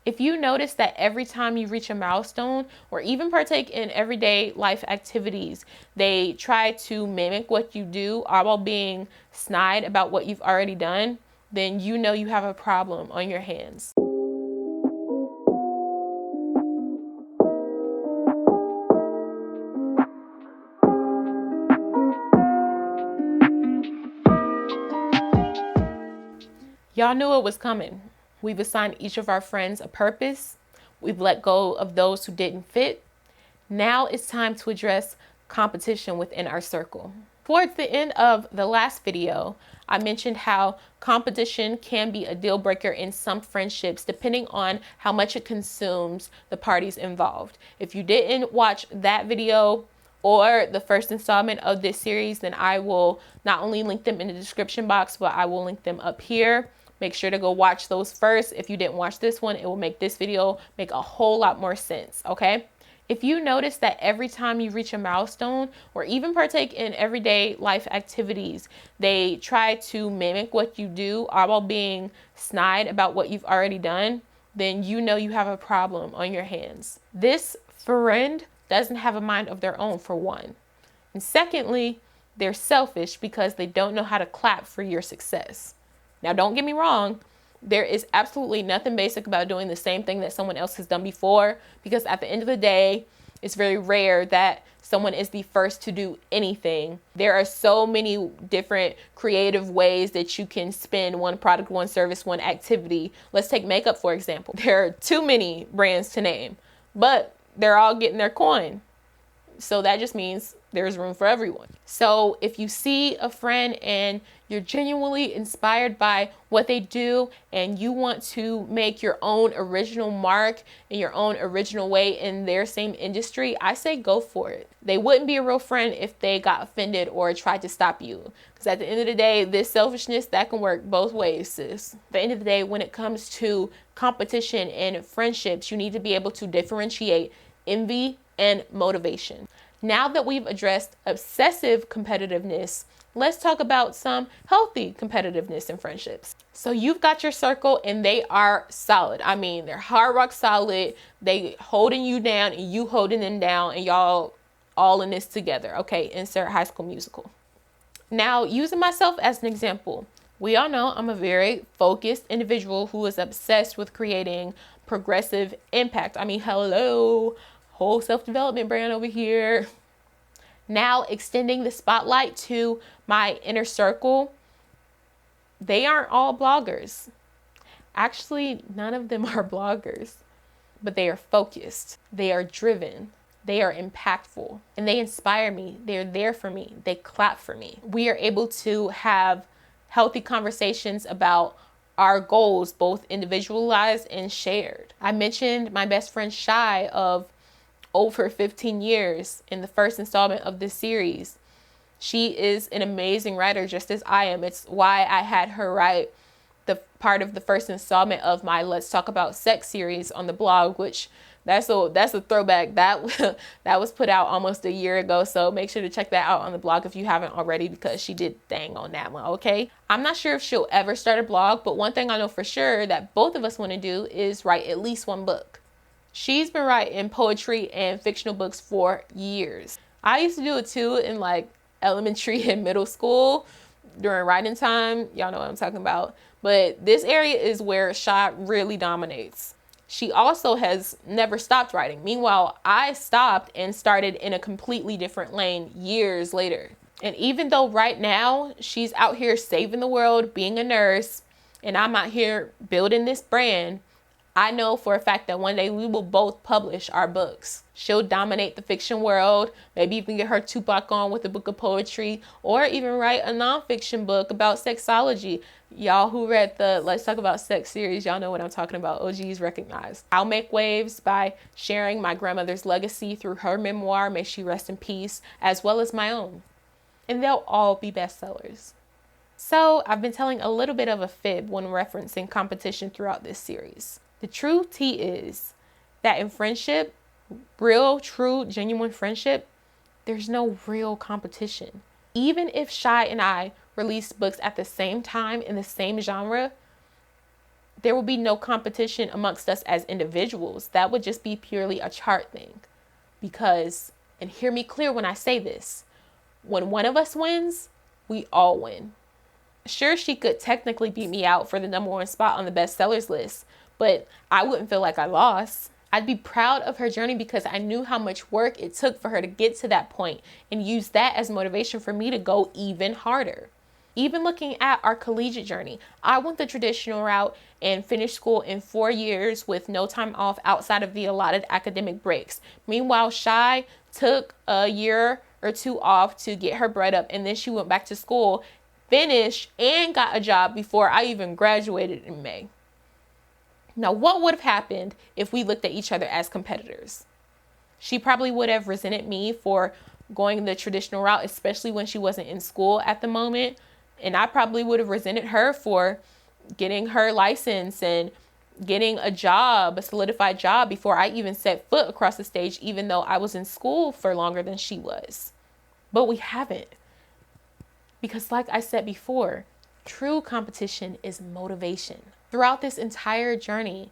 If you notice that every time you reach a milestone or even partake in everyday life activities, they try to mimic what you do, all while being snide about what you've already done, then you know you have a problem on your hands. Y'all knew it was coming. We've assigned each of our friends a purpose. We've let go of those who didn't fit. Now it's time to address competition within our circle. Towards the end of the last video, I mentioned how competition can be a deal breaker in some friendships depending on how much it consumes the parties involved. If you didn't watch that video or the first installment of this series, then I will not only link them in the description box, but I will link them up here. Make sure to go watch those first. If you didn't watch this one, it will make this video make a whole lot more sense, okay? If you notice that every time you reach a milestone or even partake in everyday life activities, they try to mimic what you do, all while being snide about what you've already done, then you know you have a problem on your hands. This friend doesn't have a mind of their own, for one. And secondly, they're selfish because they don't know how to clap for your success. Now, don't get me wrong. There is absolutely nothing basic about doing the same thing that someone else has done before, because at the end of the day, it's very rare that someone is the first to do anything. There are so many different creative ways that you can spin one product, one service, one activity. Let's take makeup, for example. There are too many brands to name, but they're all getting their coin. So that just means there's room for everyone. So if you see a friend and you're genuinely inspired by what they do and you want to make your own original mark in your own original way in their same industry, I say go for it. They wouldn't be a real friend if they got offended or tried to stop you. Because at the end of the day, this selfishness, that can work both ways, sis. At the end of the day, when it comes to competition and friendships, you need to be able to differentiate envy and motivation. Now that we've addressed obsessive competitiveness, let's talk about some healthy competitiveness in friendships. So you've got your circle and they are solid. I mean, they're hard rock solid. They holding you down and you holding them down, and y'all all in this together. Okay, insert High School Musical. Now, using myself as an example, we all know I'm a very focused individual who is obsessed with creating progressive impact. I mean, hello. Whole self-development brand over here. Now extending the spotlight to my inner circle, they aren't all bloggers. Actually, none of them are bloggers, but they are focused. They are driven. They are impactful, and they inspire me. They're there for me. They clap for me. We are able to have healthy conversations about our goals, both individualized and shared. I mentioned my best friend Shy of over 15 years in the first installment of this series. She is an amazing writer, just as I am. It's why I had her write the part of the first installment of my Let's Talk About Sex series on the blog, which that's a throwback. That was put out almost a year ago. So make sure to check that out on the blog if you haven't already, because she did dang on that one. Okay. I'm not sure if she'll ever start a blog, but one thing I know for sure that both of us want to do is write at least one book. She's been writing poetry and fictional books for years. I used to do it too in like elementary and middle school during writing time. Y'all know what I'm talking about. But this area is where Shy really dominates. She also has never stopped writing. Meanwhile, I stopped and started in a completely different lane years later. And even though right now she's out here saving the world, being a nurse, and I'm out here building this brand, I know for a fact that one day we will both publish our books. She'll dominate the fiction world, maybe even get her Tupac on with a book of poetry, or even write a nonfiction book about sexology. Y'all who read the Let's Talk About Sex series, y'all know what I'm talking about. OGs recognize. I'll make waves by sharing my grandmother's legacy through her memoir, May She Rest in Peace, as well as my own. And they'll all be bestsellers. So I've been telling a little bit of a fib when referencing competition throughout this series. The true tea is that in friendship, real, true, genuine friendship, there's no real competition. Even if Shy and I release books at the same time in the same genre, There will be no competition amongst us as individuals. That would just be purely a chart thing. Because, and hear me clear when I say this, when one of us wins, we all win. Sure, she could technically beat me out for the #1 spot on the bestsellers list, but I wouldn't feel like I lost. I'd be proud of her journey because I knew how much work it took for her to get to that point and use that as motivation for me to go even harder. Even looking at our collegiate journey, I went the traditional route and finished school in 4 years with no time off outside of the allotted academic breaks. Meanwhile, Shy took a year or two off to get her bread up, and then she went back to school, finished, and got a job before I even graduated in May. Now, what would have happened if we looked at each other as competitors? She probably would have resented me for going the traditional route, especially when she wasn't in school at the moment. And I probably would have resented her for getting her license and getting a job, a solidified job, before I even set foot across the stage, even though I was in school for longer than she was. But we haven't. Because like I said before, true competition is motivation. Throughout this entire journey,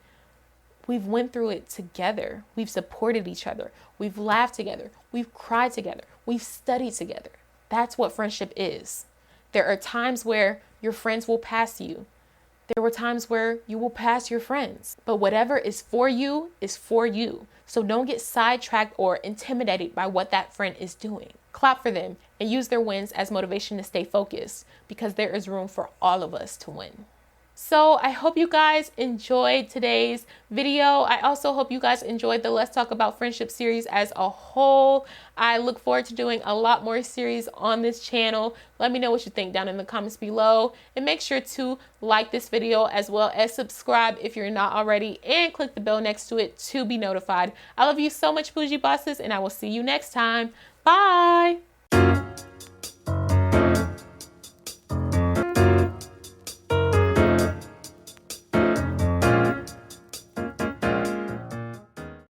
we've went through it together. We've supported each other. We've laughed together. We've cried together. We've studied together. That's what friendship is. There are times where your friends will pass you. There were times where you will pass your friends. But whatever is for you is for you. So don't get sidetracked or intimidated by what that friend is doing. Clap for them and use their wins as motivation to stay focused, because there is room for all of us to win. So I hope you guys enjoyed today's video. I also hope you guys enjoyed the Let's Talk About Friendship series as a whole. I look forward to doing a lot more series on this channel. Let me know what you think down in the comments below. And make sure to like this video as well as subscribe if you're not already, and click the bell next to it to be notified. I love you so much, bougie bosses, and I will see you next time. Bye.